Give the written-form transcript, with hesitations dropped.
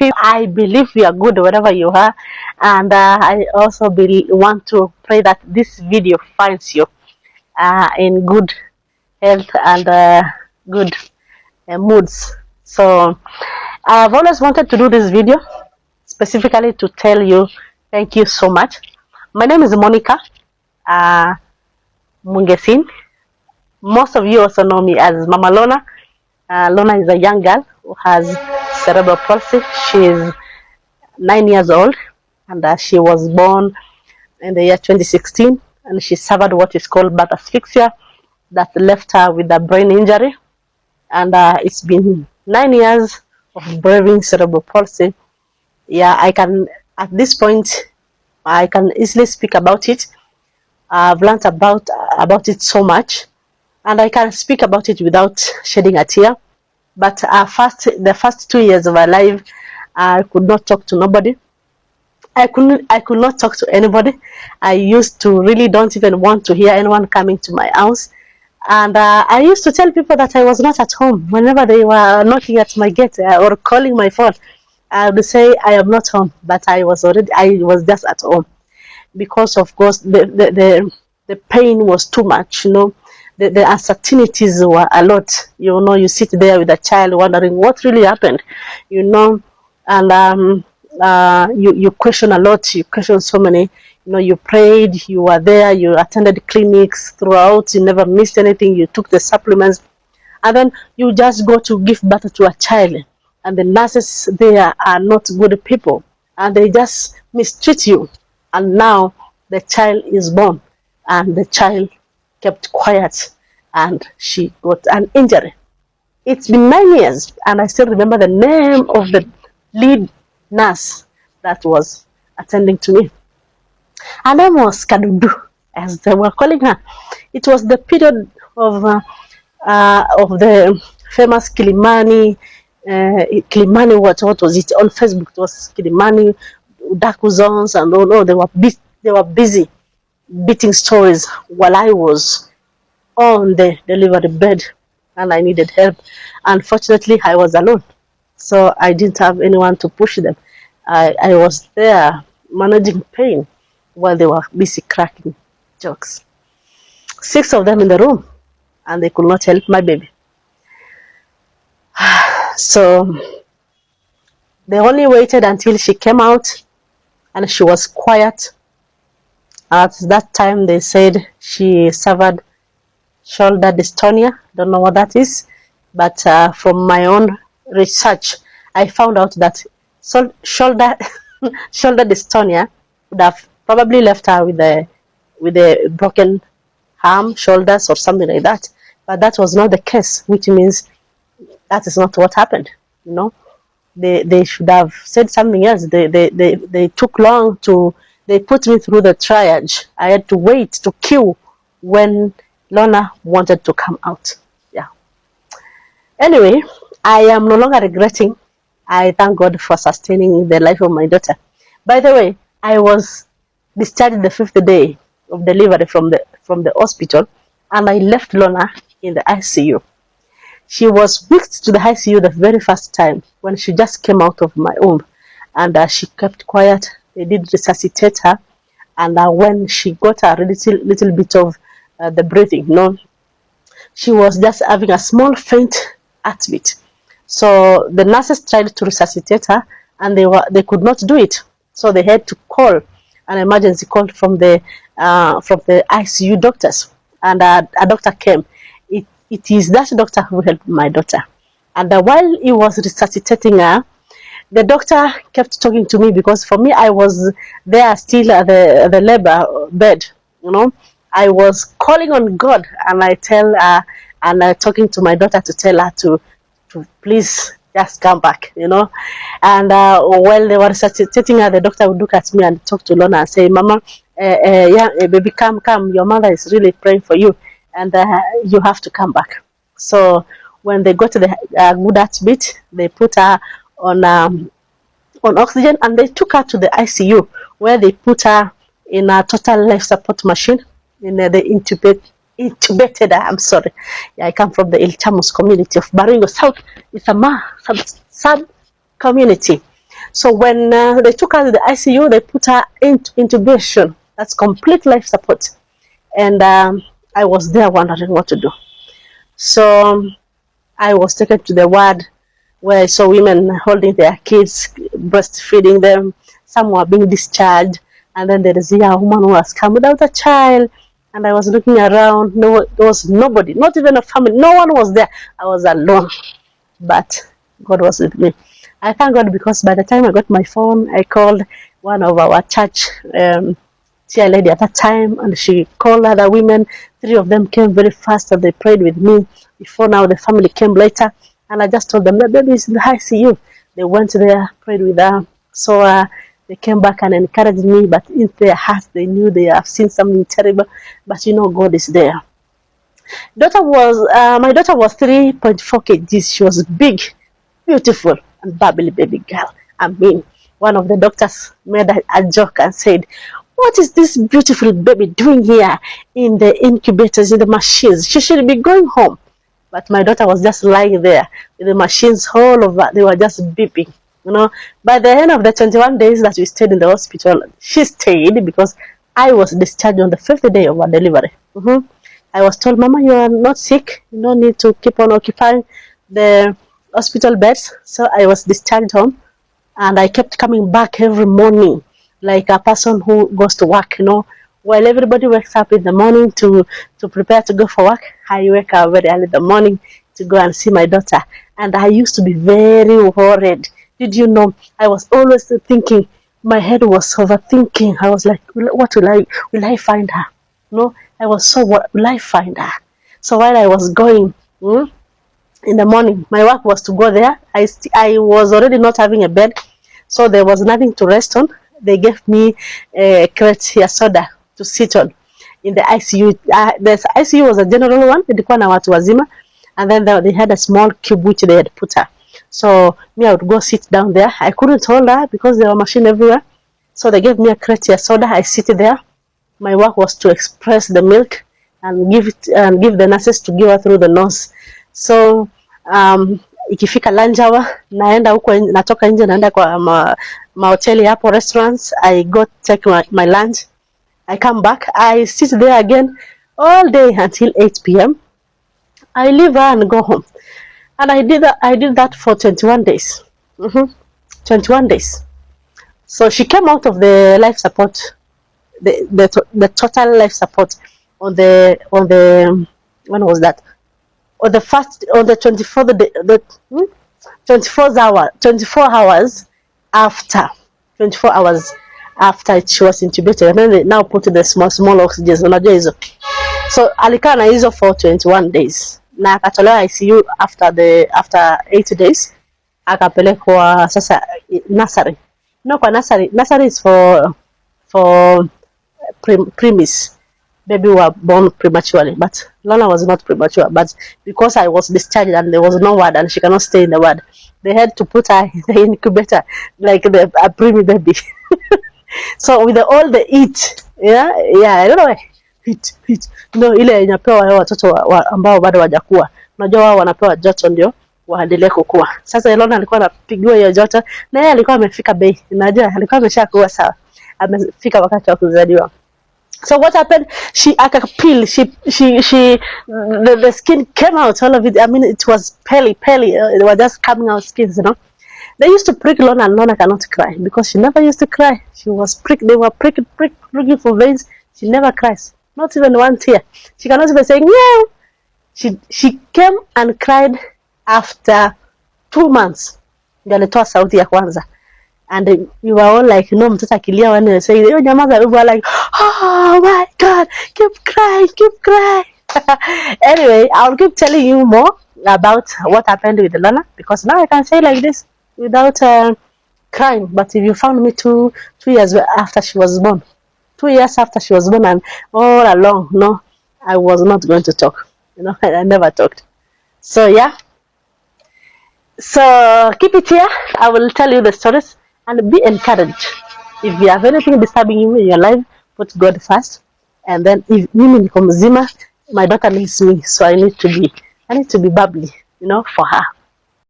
I believe you are good wherever you are, and I also want to pray that this video finds you in good health and good moods. So I've always wanted to do this video specifically to tell you thank you so much. My name is Monica Mungesin. Most of you also know me as Mama Lona. Lona is a young girl who has cerebral palsy. She is 9 years old, and she was born in the year 2016, and she suffered what is called birth asphyxia that left her with a brain injury. And it's been 9 years of braving cerebral palsy. Yeah, I can, at this point, I can easily speak about it. I've learned about it so much, and I can speak about it without shedding a tear. But the first 2 years of my life, I could not talk to nobody. I could not talk to anybody. I used to really don't even want to hear anyone coming to my house. And I used to tell people that I was not at home. Whenever they were knocking at my gate or calling my phone, I would say I am not home, but I was just at home, because of course the pain was too much. You know, the uncertainties were a lot. You know, you sit there with a child wondering what really happened. You know, and you question a lot. You question so many. You know, you prayed, you were there, you attended clinics throughout, you never missed anything, you took the supplements, and then you just go to give birth to a child, and the nurses there are not good people, and they just mistreat you. And now the child is born, and the child kept quiet, and she got an injury. It's been 9 years, and I still remember the name of the lead nurse that was attending to me. Her name was Kadudu, as they were calling her. It was the period of the famous Kilimani. Kilimani, what was it on Facebook? It was Kilimani, Daku zones, and all. They were busy beating stories while I was on the delivery bed, and I needed help. Unfortunately, I was alone, so I didn't have anyone to push them. I was there managing pain while they were busy cracking jokes. 6 of them in the room, and they could not help my baby. So they only waited until she came out, and she was quiet. At that time, they said she suffered shoulder dystonia. Don't know what that is, but from my own research, I found out that shoulder dystonia would have probably left her with a broken arm, shoulders, or something like that. But that was not the case, which means that is not what happened. You know, they should have said something else. They took long to. They put me through the triage. I had to wait to queue when Lona wanted to come out. Yeah. Anyway, I am no longer regretting. I thank God for sustaining the life of my daughter. By the way, I was discharged the 5th day of delivery from the hospital, and I left Lona in the ICU. She was whisked to the ICU the very first time when she just came out of my womb, and she kept quiet. They did resuscitate her, and when she got a little bit of the breathing, you know, she was just having a small faint heartbeat. So the nurses tried to resuscitate her, and they could not do it. So they had to call an emergency call from the ICU doctors, and a doctor came. It is that doctor who helped my daughter. And while he was resuscitating her, the doctor kept talking to me, because for me, I was there still at the labor bed. You know, I was calling on God, and I tell and talking to my daughter to tell her to please just come back, you know. And while they were resuscitating her, the doctor would look at me and talk to Lona and say, "Mama, yeah, baby, come. Your mother is really praying for you, and you have to come back." So when they got to the good heartbeat, they put her on oxygen, and they took her to the ICU, where they put her in a total life support machine in the intubated. I'm sorry. Yeah, I come from the El Chamos community of Baringo South. It's a sub community. So when they took her to the ICU, they put her into intubation. That's complete life support. And I was there wondering what to do. So I was taken to the ward where I saw women holding their kids, breastfeeding them. Some were being discharged. And then there is a woman who has come without a child. And I was looking around. No, there was nobody, not even a family. No one was there. I was alone. But God was with me. I thank God because by the time I got my phone, I called one of our church chair lady at that time, and she called other women. 3 of them came very fast and they prayed with me. Before now, the family came later, and I just told them, the baby is in the ICU. They went there, prayed with her. So they came back and encouraged me, but in their hearts, they knew they have seen something terrible. But you know, God is there. My daughter was 3.4 kgs. She was big, beautiful, and bubbly baby girl. I mean, one of the doctors made a joke and said, "What is this beautiful baby doing here in the incubators, in the machines? She should be going home." But my daughter was just lying there with the machines all over. They were just beeping. You know, by the end of the 21 days that we stayed in the hospital, she stayed because I was discharged on the 5th day of our delivery. I was told, "Mama, you are not sick. You don't need to keep on occupying the hospital beds." So I was discharged home, and I kept coming back every morning like a person who goes to work, you know. While everybody wakes up in the morning to prepare to go for work, I wake up very early in the morning to go and see my daughter. And I used to be very worried. Did you know, I was always thinking, my head was overthinking. I was like, what will I find her? No, I was so, what will I find her? So while I was going in the morning, my work was to go there. I was already not having a bed, so there was nothing to rest on. They gave me a crate ya soda to sit on in the ICU. The ICU was a general one. Ilikuwa na watu wazima, and then they had a small cube which they had put her. So me, I would go sit down there. I couldn't hold her because there were machines everywhere. So they gave me a crate ya soda. I sit there. My work was to express the milk and give the nurses to give her through the nose. So ikifika lunch hour, naenda huko, natoka nje, naenda kwa mahoteli hapo, restaurants. I go take my lunch. I come back. I sit there again all day until 8 p.m. I leave her and go home. And I did that for 21 days. 21 days. So she came out of the life support, the total life support on the when was that? On the 24th day, the 24 hours after, 24 hours after she was intubated, and then they now put the small oxygen. So alikaa na hizo for 21 days. Na akatolewa ICU after 8 days. Akapelekwa sasa nursery. No, kwa nursery. Nursery is for preemies. Baby were born prematurely, but Lana was not premature. But because I was discharged and there was no ward and she cannot stay in the ward, they had to put her in the incubator like a preemie baby. So with all the eat, I don't know, eat. No, ile inapewa wale watoto ambao bado hawajakuwa. Unajua wao wanapewa joto ndio waendelee kukua. Sasa Elona alikuwa anapigiwa hiyo joto na yeye alikuwa amefika bei. Unajua alikuwa ameshakuwa sawa. Amefika wakati wa kuzaliwa. So what happened? She akapeel. The skin came out, all of it. I mean, it was Paly. It was just coming out skins, you know. They used to prick Lona, and Lona cannot cry because she never used to cry. She was pricked. They were pricking for veins. She never cries, not even one tear. She cannot even say yeah. She came and cried after 2 months. Ndio alitoa sauti ya kwanza. And we were all like, no, mtoto akilia, when they say, oh, nyamaza, we were like, oh my God, keep crying. Anyway, I'll keep telling you more about what happened with Lona, because now I can say like this without crying. But if you found me two years after she was born, 2 years after she was born, and all along, no, I was not going to talk. You know, I never talked. So yeah. So keep it here. I will tell you the stories. And be encouraged. If you have anything disturbing you in your life, put God first. And then if mimi niko mzima, my daughter needs me, so I need to be bubbly, you know, for her.